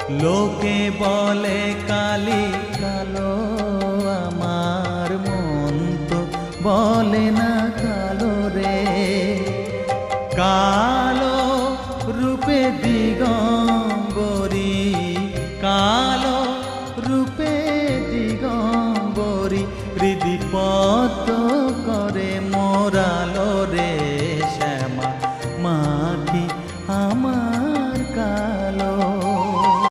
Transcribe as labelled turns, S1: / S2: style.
S1: লোকে বলে কালি কালো, আমার মন তো বলে না কালো রে। কালো রূপে দিগন্ত